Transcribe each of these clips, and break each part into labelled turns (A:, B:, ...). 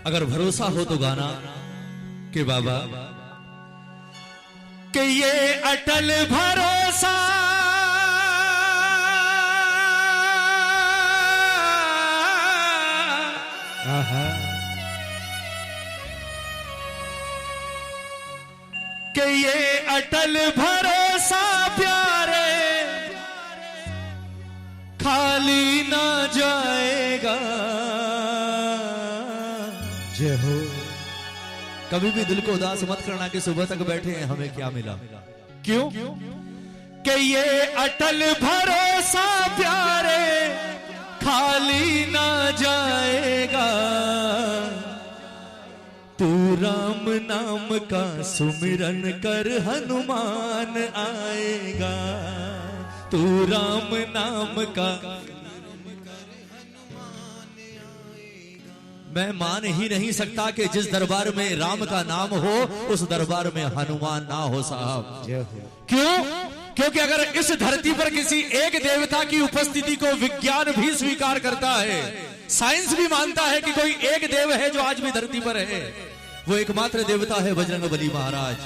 A: अगर भरोसा हो तो गाना कि बाबा कि ये अटल भरोसा कि ये अटल भरोसा प्यारे खाली ना जाएगा। जय हो। कभी भी दिल को उदास मत करना कि सुबह तक बैठे हैं हमें क्या मिला। क्यों कि ये अटल भरोसा प्यारे खाली ना जाएगा। तू राम नाम का सुमिरन कर हनुमान आएगा। तू राम नाम का मैं मान ही नहीं सकता कि जिस दरबार में राम का नाम हो उस दरबार में हनुमान ना हो साहब। क्यों? क्योंकि अगर इस धरती पर किसी एक देवता की उपस्थिति को विज्ञान भी स्वीकार करता है, साइंस भी मानता है कि कोई एक देव है जो आज भी धरती पर है, वो एकमात्र देवता है बजरंगबली महाराज।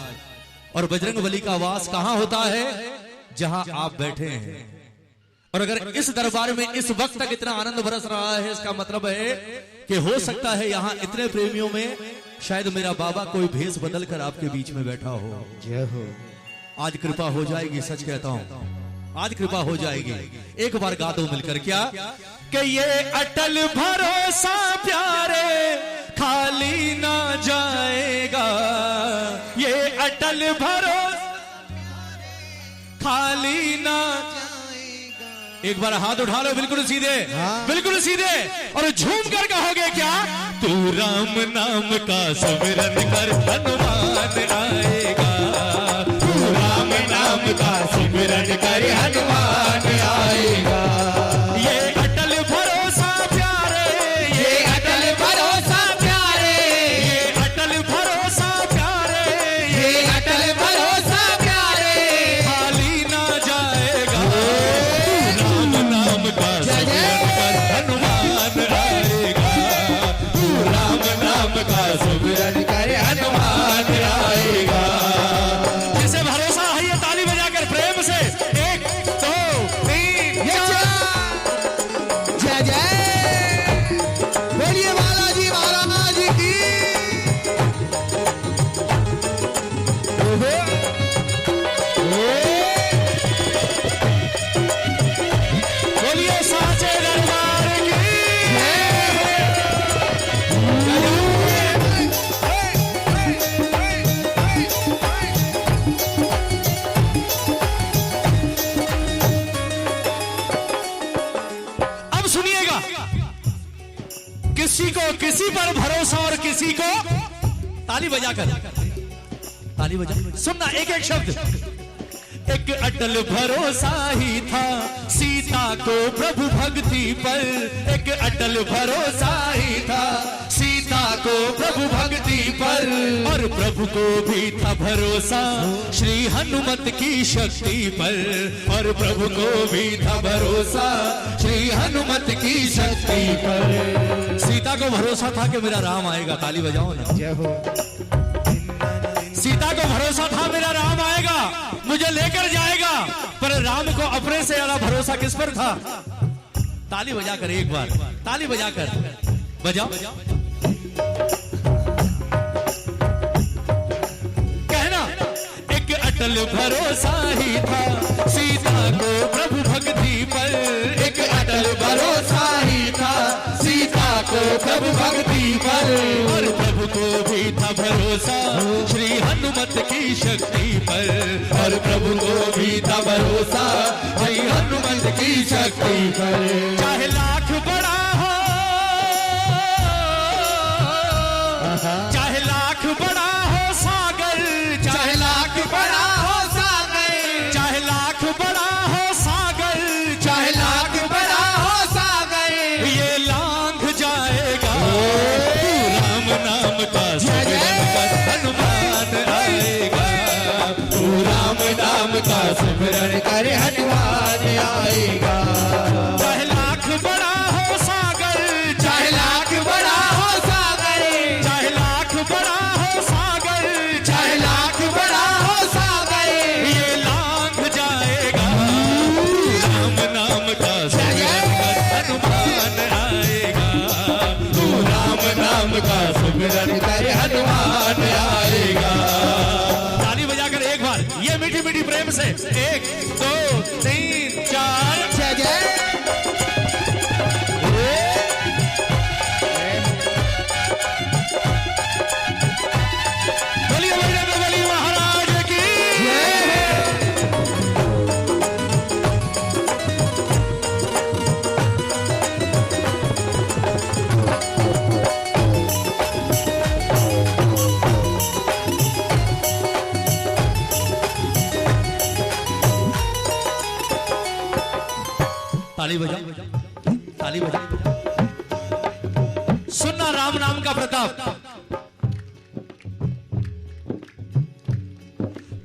A: और बजरंगबली का वास कहां होता है? जहां आप बैठे हैं। और अगर इस दरबार में इस वक्त तक इतना आनंद बरस रहा है, इसका मतलब है कि हो सकता है यहां इतने प्रेमियों में शायद मेरा बाबा कोई भेष बदल कर आपके बीच में बैठा हो। जय हो। आज कृपा हो जाएगी, सच कहता हूं, आज कृपा हो जाएगी। एक बार गा दो मिलकर क्या कि ये अटल भरोसा प्यारे खाली ना जाएगा। ये अटल भरोसा खाली ना। एक बार हाथ उठा लो बिल्कुल सीधे, बिल्कुल सीधे, और झूम कर कहोगे क्या? तू राम नाम का सुमिरन कर हनुमान आएगा। तू राम नाम का सुमिरन कर हनुमान आएगा। ये अटल भरोसा प्यारे, ये अटल भरोसा प्यारे, ये अटल भरोसा प्यारे, ये अटल भरोसा प्यारे खाली ना जाएगा। सुमिरन कर हनुमान आएगा। जिसे भरोसा है ये ताली बजाकर प्रेम से 1 2 3
B: जय जय बोलिए बालाजी महाराज की।
A: बोलिए साचे दरबार की। किसी को किसी पर भरोसा और किसी को ताली बजाकर, ताली बजा सुनना एक एक शब्द। एक अटल भरोसा ही था सीता को प्रभु भक्ति पर। एक अटल भरोसा ही था सीता को प्रभु भक्ति पर। और प्रभु को भी था भरोसा श्री हनुमत की शक्ति पर। और प्रभु को भी था भरोसा श्री हनुमत की शक्ति पर। सीता को भरोसा था कि मेरा राम आएगा। ताली बजाओ ना। जय हो। सीता को भरोसा था मेरा राम आएगा, मुझे लेकर जाएगा। पर राम को अपने से ज्यादा भरोसा किस पर था? ताली बजाकर एक बार, ताली बजाकर बजाओ। कहना एक अटल भरोसा ही था सीता को प्रभु भक्ति पर। एक अटल भरोसा ही था सीता को प्रभु भक्ति पर। और प्रभु को भी था भरोसा श्री हनुमत की शक्ति पर। और प्रभु को भी था भरोसा श्री हनुमत की शक्ति पर। चाहे लाख बड़ा हो, चाहे लाख बड़ा हो सागर, चाहे लाख बड़ा हो सागर, चाहे लाख बड़ा हो सागर, चाहे लाख बड़ा हो सागर, ये लांघ जाएगा। राम नाम का सुमिरन कर हनुमान आएगा। तू राम नाम का सुमिरन कर हनुमान आएगा। चाहे लाख बड़ा हो सागर, चाहे लाख बड़ा हो सागर,
B: बनकर हनुमान आएगा।
A: ताली बजाकर एक बार ये मीठी मीठी प्रेम से 1 2 3 4
B: जय जय।
A: बोलिए बजरंगबली महाराज की ताली बजा, ताली बजा। सुनना राम नाम का प्रताप।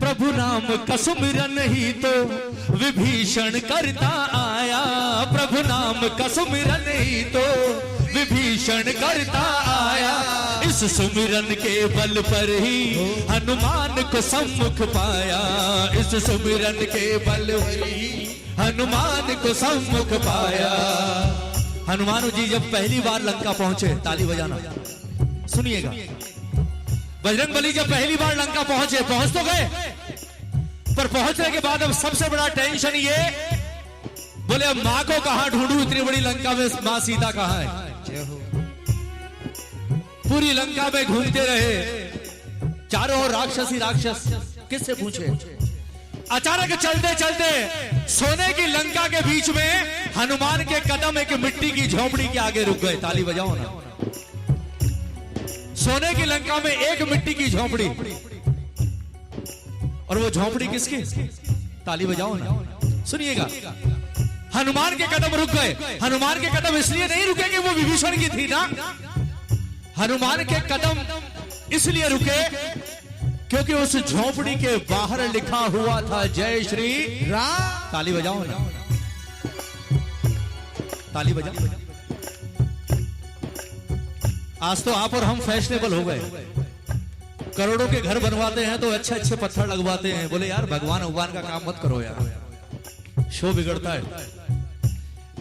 A: प्रभु नाम का सुमिरन ही तो विभीषण करता आया। प्रभु नाम का सुमिरन ही तो विभीषण करता आया। इस सुमिरन के बल पर ही हनुमान को सम्मुख पाया। इस सुमिरन के बल पर ही हनुमान को सम्मुख पाया। हनुमान जी जब पहली बार लंका पहुंचे, ताली बजाना सुनिएगा। बजरंगबली जब पहली बार लंका पहुंचे, पहुंच तो गए, पर पहुंचने के बाद अब सबसे बड़ा टेंशन ये, बोले अब मां को कहां ढूंढूं, इतनी बड़ी लंका में मां सीता कहां है। पूरी लंका में घूमते रहे, चारों ओर राक्षस ही राक्षस, किससे पूछे। अचानक चलते चलते सोने की लंका के बीच में हनुमान के कदम एक मिट्टी की झोपड़ी के आगे रुक गए। ताली बजाओ ना। सोने की लंका में एक मिट्टी की झोपड़ी, और वो झोपड़ी किसकी। ताली बजाओ ना, सुनिएगा। हनुमान के कदम रुक गए। हनुमान के कदम इसलिए नहीं रुके कि वो विभीषण की थी ना, हनुमान के कदम इसलिए रुके क्योंकि उस झोपड़ी के बाहर लिखा हुआ था जय श्री राम। ताली बजाओ ना, ताली बजाओ। आज तो आप और हम फैशनेबल हो गए, करोड़ों के घर बनवाते हैं तो अच्छे अच्छे पत्थर लगवाते हैं। बोले यार भगवान भगवान का काम मत करो यार, शो बिगड़ता है।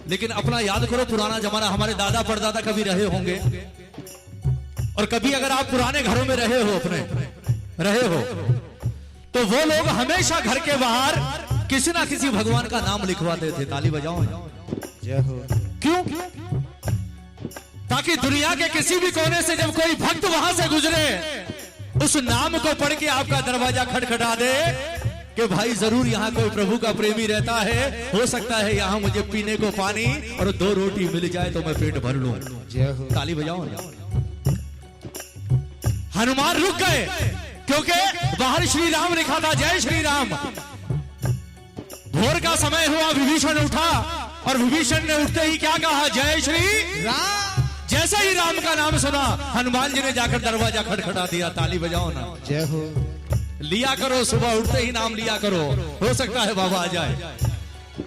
A: लेकिन अपना याद करो पुराना जमाना, हमारे दादा परदादा कभी रहे होंगे, और कभी अगर आप पुराने घरों में रहे हो, अपने रहे हो, तो वो लोग हमेशा घर के बाहर किसी ना किसी भगवान का नाम लिखवाते थे। ताली बजाओ
B: जय हो।
A: क्यों? ताकि दुनिया के किसी भी कोने से जब कोई भक्त वहां से गुजरे, उस नाम को पढ़ के आपका दरवाजा खटखटा दे कि भाई जरूर यहाँ कोई प्रभु का प्रेमी रहता है, हो सकता है यहाँ मुझे पीने को पानी और 2 रोटी मिल जाए तो मैं पेट भर लूं।
B: जय हो।
A: ताली बजाओ। हनुमान रुक गए क्योंकि बाहर श्री राम लिखा था, जय श्री राम। भोर का समय हुआ, विभीषण उठा, और विभीषण ने उठते ही क्या कहा, जय श्री
B: राम।
A: जैसे ही राम का नाम सुना, हनुमान जी ने जाकर दरवाजा खटखटा दिया। ताली बजाओ ना।
B: जय हो।
A: लिया करो, सुबह उठते ही नाम लिया करो, हो सकता है बाबा आ जाए।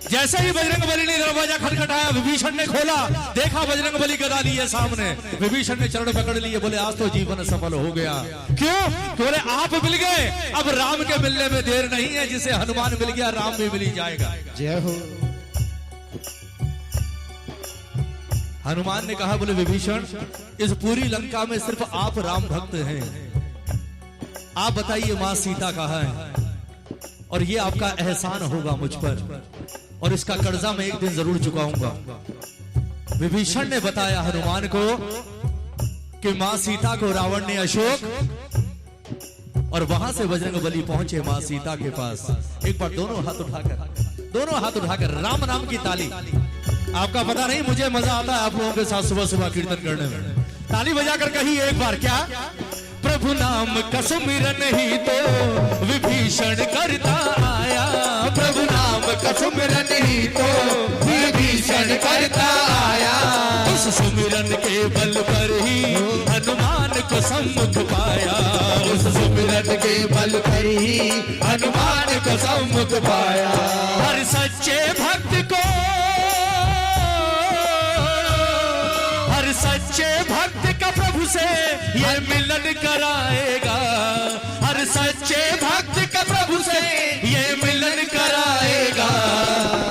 A: जैसे ही बजरंगबली ने दरवाजा खटखटाया, विभीषण ने खोला, देखा बजरंगबली गदा लिए सामने। विभीषण ने चरण पकड़ लिए, बोले आज तो जीवन सफल हो गया। क्यों? बोले आप मिल गए, अब राम के मिलने में देर नहीं है। जिसे हनुमान मिल गया, राम भी मिल ही जाएगा।
B: जय हो।
A: हनुमान ने कहा, बोले विभीषण, इस पूरी लंका में सिर्फ आप राम भक्त हैं, आप बताइए मां सीता कहाँ है, और ये आपका एहसान होगा मुझ पर, और इसका कर्जा मैं एक दिन जरूर चुकाऊंगा। विभीषण ने बताया हनुमान को कि मां सीता को रावण ने अशोक, और वहां से बजरंगबली पहुंचे मां सीता के पास। एक बार दोनों हाथ उठाकर राम नाम की ताली। आपका पता नहीं, मुझे मजा आता है आप लोगों के साथ सुबह सुबह कीर्तन करने में। ताली बजाकर कही एक बार, क्या? प्रभु नाम का सुमिरन ही तो विभीषण करता आया। प्रभु नाम का सुमिरन ही तो विभीषण करता आया। उस सुमिरन के बल पर ही हनुमान को सम्मुख पाया। उस सुमिरन के बल पर ही हनुमान को सम्मुख पाया। हर सच्चे भक्त को, हर सच्चे भक्त का प्रभु से ये मिलन कराएगा। हर सच्चे भक्त का प्रभु से ये मिलन कराएगा।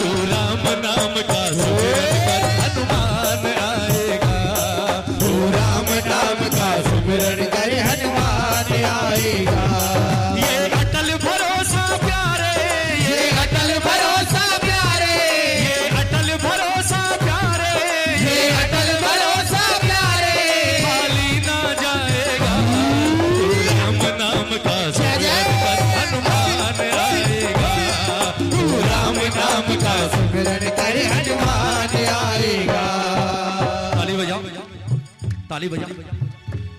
A: तू राम नाम का सुमिरन कर, हनुमान आएगा। तू राम नाम का सुमिरन कर, ताली बजा।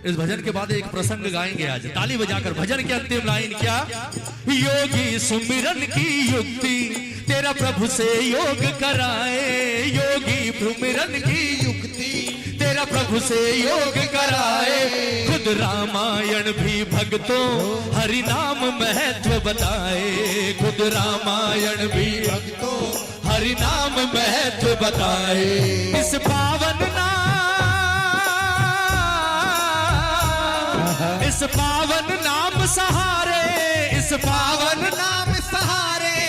A: इस भजन के बाद एक प्रसंग गाएंगे आज, ताली बजाकर। भजन की अंतिम लाइन क्या? योगी सुमिरन की युक्ति तेरा प्रभु से योग कराए, योगी सुमिरन की युक्ति तेरा प्रभु से योग कराए। खुद रामायण भी भक्तों हरि नाम महत्व बताए, खुद रामायण भी भक्तों हरि नाम महत्व बताए। इस पावन इस पावन नाम सहारे, इस पावन नाम सहारे,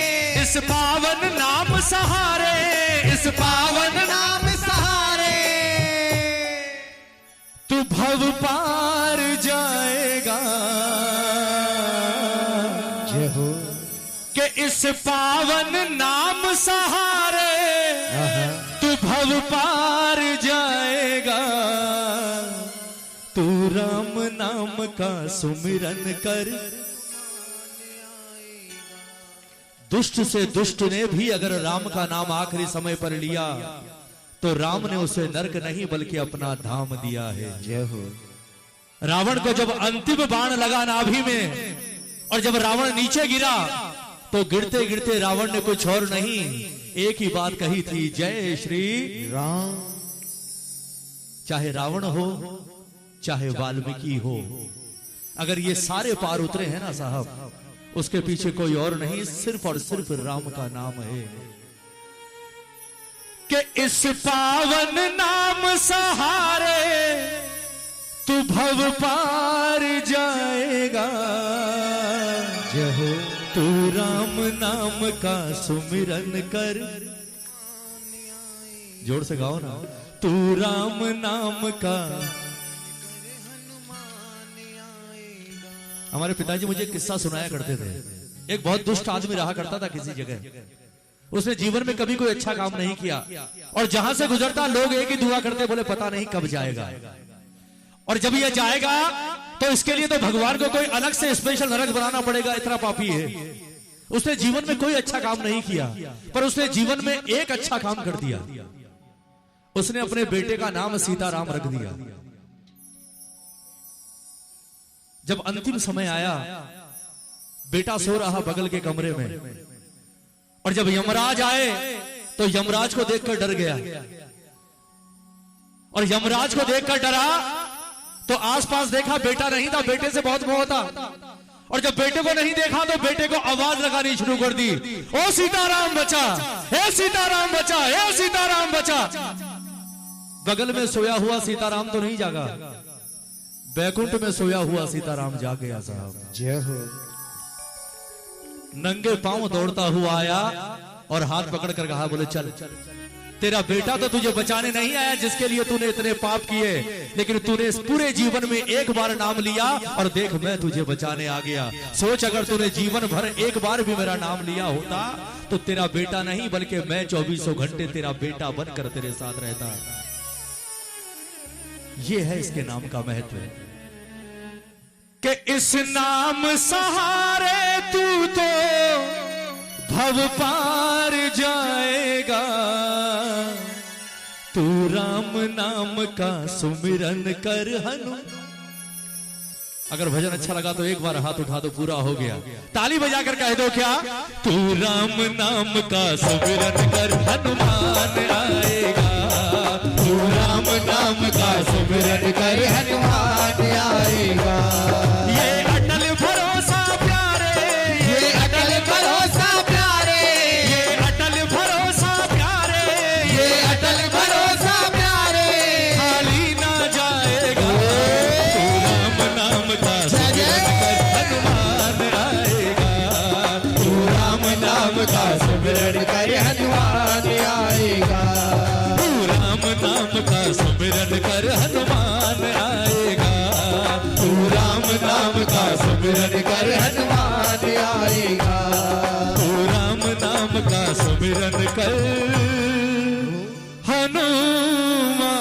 A: इस पावन नाम सहारे, इस पावन नाम सहारे तू भव पार जाएगा।
B: जय हो।
A: कि इस पावन नाम सहारे तू भव पार जाएगा। तू राम नाम का सुमिरन कर। दुष्ट से दुष्ट ने भी अगर राम का नाम आखिरी समय पर लिया तो राम ने उसे नरक नहीं बल्कि अपना धाम दिया है।
B: जय हो।
A: रावण को जब अंतिम बाण लगा नाभि में और जब रावण नीचे गिरा तो गिरते गिरते रावण ने कुछ और नहीं एक ही बात कही थी, जय श्री
B: राम।
A: चाहे रावण हो चाहे वाल्मीकि हो, अगर ये सारे पार उतरे हैं ना साहब, उसके पीछे कोई और नहीं, सिर्फ और सिर्फ राम का नाम है। कि इस पावन नाम सहारे तू भव पार जाएगा।
B: जय हो।
A: तू राम नाम का सुमिरन कर। जोर से गाओ ना। तू राम नाम का। हमारे पिताजी मुझे किस्सा सुनाया करते थे। एक बहुत दुष्ट आदमी रहा करता था किसी जगह, उसने जीवन में कभी कोई अच्छा काम नहीं किया और जहां से गुजरता लोग एक ही दुआ करते, बोले पता नहीं कब जाएगा, और जब ये जाएगा तो इसके लिए तो भगवान को कोई अलग से स्पेशल नरक बनाना पड़ेगा, इतना पापी है। उसने जीवन में कोई अच्छा काम नहीं किया पर उसने जीवन में एक अच्छा काम कर दिया। उसने अपने बेटे का नाम सीताराम रख दिया। जब अंतिम समय आया, बेटा सो रहा बगल के कमरे में, और जब यमराज आए तो यमराज को देखकर डर गया, और यमराज को देखकर डरा तो आसपास देखा, बेटा नहीं था, बेटे से बहुत मोह था, और जब बेटे को नहीं देखा तो बेटे को आवाज लगानी शुरू कर दी, ओ सीताराम बचा, हे सीताराम बचा, हे सीताराम बचा। बगल में सोया हुआ सीताराम तो नहीं जागा, बैकुंठ में सोया हुआ सीताराम जाग गया साहब।
B: जय हो।
A: नंगे पांव दौड़ता हुआ आया और हाथ पकड़कर कहा, बोले चल, तेरा बेटा तो तुझे बचाने नहीं आया जिसके लिए तूने इतने पाप किए, लेकिन तूने इस पूरे जीवन में एक बार नाम लिया और देख मैं तुझे बचाने आ गया। सोच अगर तूने जीवन भर एक बार भी मेरा नाम लिया होता तो तेरा बेटा नहीं बल्कि मैं 2400 घंटे तेरा बेटा बनकर तेरे साथ रहता। ये है इसके नाम का महत्व, कि इस नाम सहारे तू तो भव पार जाएगा। तू राम नाम का सुमिरन कर हनु। अगर भजन अच्छा लगा तो एक बार हाथ उठा दो, पूरा हो गया। ताली बजाकर कह दो क्या? तू राम नाम का सुमिरन कर हनुमान आएगा।
B: तू राम नाम का सुमिरन कर हनुमान आएगा।
A: ये अटल भरोसा प्यारे,
B: ये अटल भरोसा प्यारे,
A: ये अटल भरोसा प्यारे,
B: ये अटल भरोसा प्यारे,
A: खाली ना जाएगा। तू राम नाम का सुमिरन कर हनुमान आएगा।
B: तू राम नाम का सुमिरन कर हनुमान आएगा।
A: तू राम नाम का सुमिरन कर हनुमान आएगा।
B: तू राम नाम का सुमिरन कर हनुमान आएगा।
A: तू राम नाम का सुमिरन कर हनुमान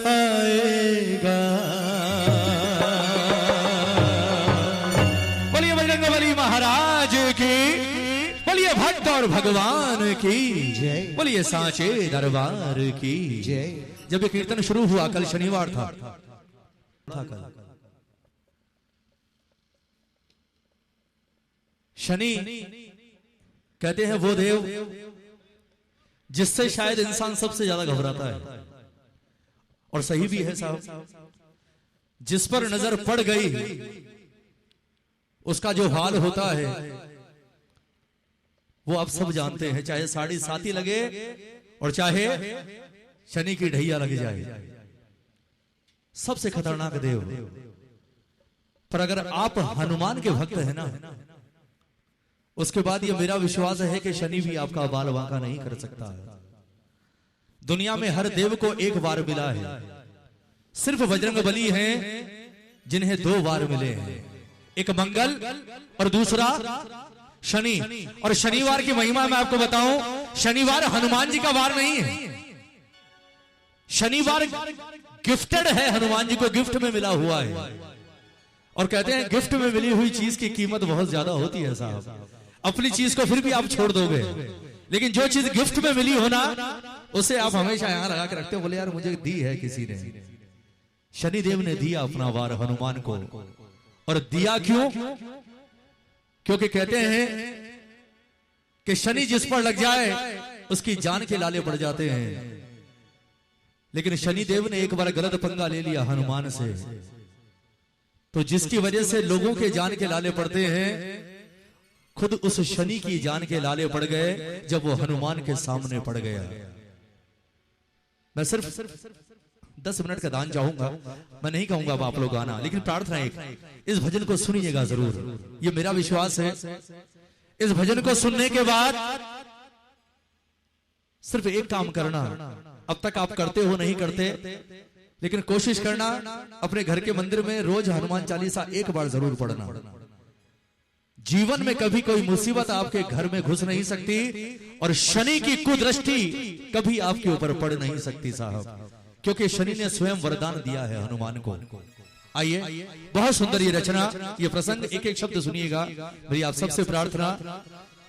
A: आएगा। बोलिए बजरंगबली महाराज की, बोलिए भक्त गौर भगवान की
B: जय।
A: बोलिए सांचे दरबार की
B: जय।
A: जब ये कीर्तन शुरू हुआ, कल शनिवार था कल शनि कहते हैं वो देव जिससे शायद इंसान सबसे ज्यादा घबराता है, और सही भी है साहब। जिस पर नजर पड़ गई उसका जो हाल होता है वो आप सब जानते हैं, चाहे 7.5 लगे और चाहे शनि की ढैया लग जाए। सबसे खतरनाक देव। पर अगर आप हनुमान के भक्त हैं ना, उसके बाद ये मेरा विश्वास है कि शनि भी आपका बाल बांका नहीं कर सकता है। दुनिया में हर देव को एक बार मिला है, सिर्फ बजरंगबली हैं जिन्हें 2 बार मिले हैं, एक मंगल और दूसरा शनि। और शनिवार की महिमा मैं आपको बताऊं, शनिवार हनुमान जी का वार नहीं है। शनिवार गिफ्टेड है, हनुमान जी को गिफ्ट में मिला हुआ है। और कहते हैं गिफ्ट में मिली हुई चीज की कीमत बहुत ज्यादा होती है साहब। अपनी चीज को फिर भी आप छोड़ दोगे, लेकिन जो चीज गिफ्ट में मिली हो ना, उसे आप हमेशा यहां लगा के रखते हो, बोले यार मुझे दी है किसी ने। शनिदेव ने दिया अपना वार हनुमान को। और दिया क्यों? क्योंकि कहते हैं कि शनि जिस पर लग जाए उसकी जान के लाले पड़ जाते हैं। लेकिन शनिदेव ने एक बार गलत पंगा ले लिया हनुमान से, तो जिसकी वजह से लोगों के जान के लाले पड़ते हैं, खुद उस शनि की जान के लाले पड़ गए जब वो हनुमान के सामने पड़ गया। मैं सिर्फ 10 मिनट का दान चाहूंगा, मैं नहीं कहूंगा अब आप लोग गाना, लेकिन प्रार्थना एक, इस भजन को सुनिएगा जरूर, ये मेरा विश्वास है। इस भजन को सुनने के बाद सिर्फ एक काम करना, अब तक आप करते हो नहीं करते, लेकिन कोशिश करना अपने घर के मंदिर में रोज हनुमान चालीसा एक बार जरूर पढ़ना। जीवन में कभी कोई मुसीबत आपके घर में घुस नहीं सकती, और शनि की कुदृष्टि कभी आपके ऊपर पड़ नहीं सकती साहब, क्योंकि शनि ने स्वयं वरदान दिया है हनुमान को। आइए, बहुत सुंदर ये रचना, ये प्रसंग, एक एक शब्द सुनिएगा। मेरी आप सबसे प्रार्थना,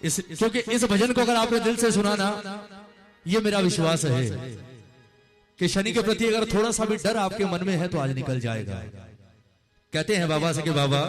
A: क्योंकि इस भजन को अगर आपने दिल से सुना ना, ये मेरा विश्वास है कि शनि के प्रति अगर थोड़ा सा भी डर आपके मन में है तो आज निकल जाएगा। कहते हैं बाबा से कि बाबा